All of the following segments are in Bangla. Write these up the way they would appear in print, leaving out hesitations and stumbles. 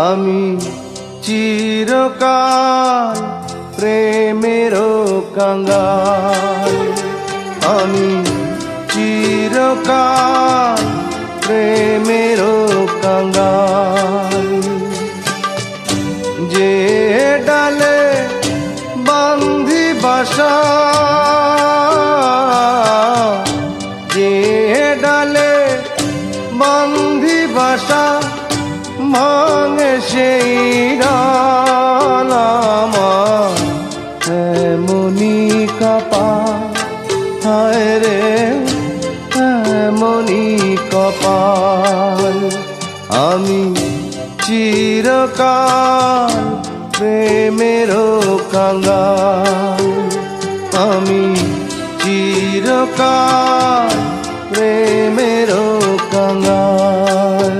আমি চিরকাল প্রেমেরও কাঙ্গাল। আমি চিরকাল প্রেমেরও কাঙ্গাল। যে ডালে বান্ধি বাসা, যে ডালে বান্ধি বাসা, ভাঙে সেই ডাল আমার এমনি কপাল। হায় রে এমনি কপাল। আমি চিরকাল প্রেমেরও কাঙ্গাল। আমি চিরকাল প্রেমেরও কাঙ্গাল।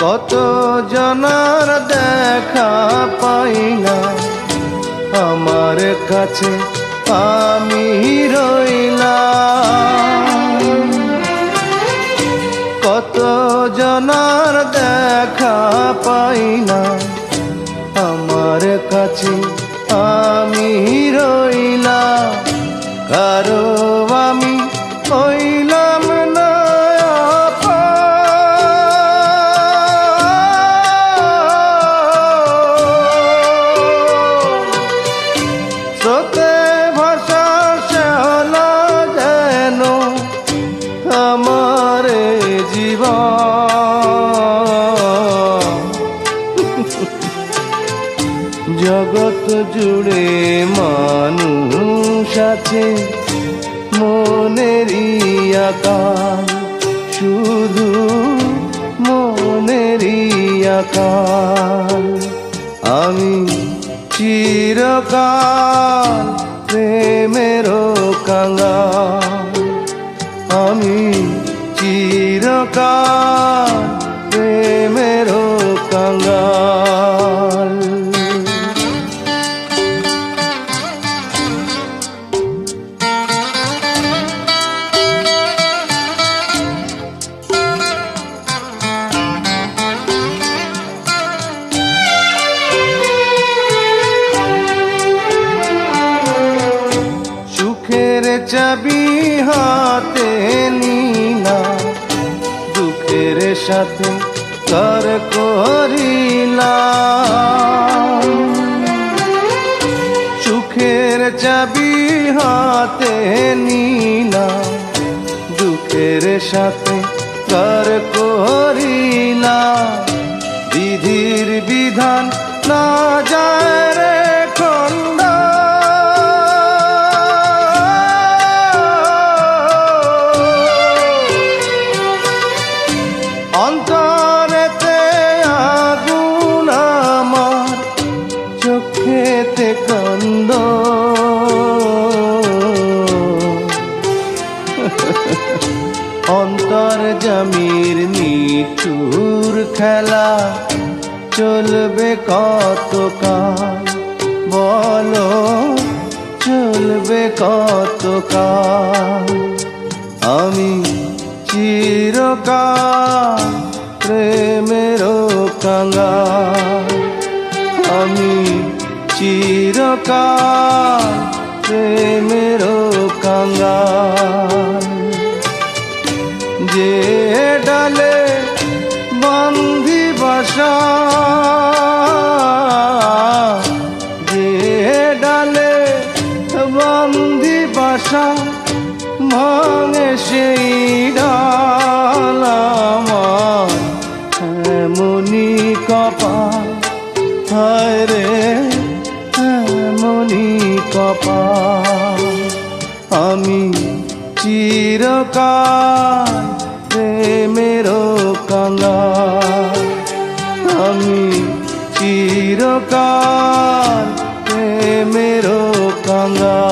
কত জনার দেখা পাই না, আমার কাছে আমি রইলাম। কত জনার দেখা পাই না, আমার কাছে আমি রইলাম। কারো আমি হইলাম না স্রোতে ভাষা শ্যাওলা যেন আমার জীবন। জগৎ জুড়ে মানুষ আছে মনেরই আকাল, শুধু মনেরই আকাল। আমি চিরকাল প্রেমেরও কাঙ্গাল। আমি চিরকাল প্রেমেরও কাঙ্গাল। সুখের চাবি হাতে নিলা, দুঃখের সাথে কর করিলাম। সুখের চাবি হাতে নিলা, দুঃখের সাথে কর করিলাম। বিধির বিধান না যায় রে খন্ডা, অন্তরেতে আগুন আমার, চোখেতে কান্দ। অন্তর্যামীর নিঠুর খেলা চলবে কতকাল, বলো চলবে কতকাল। আমি চিরকাল প্রেমেরও কাঙ্গাল। আমি চিরকাল প্রেমেরও কাঙ্গাল। যে ডালে বান্ধি বাসা, যে ডালে বান্ধি বাসা, ভাঙে সেই ডাল আমার এমনি কপাল। হায় রে এমনি কপাল। আমি চিরকাল প্রেমেরও কাঙ্গাল। আমি চিরকাল প্রেমেরও কাঙ্গাল।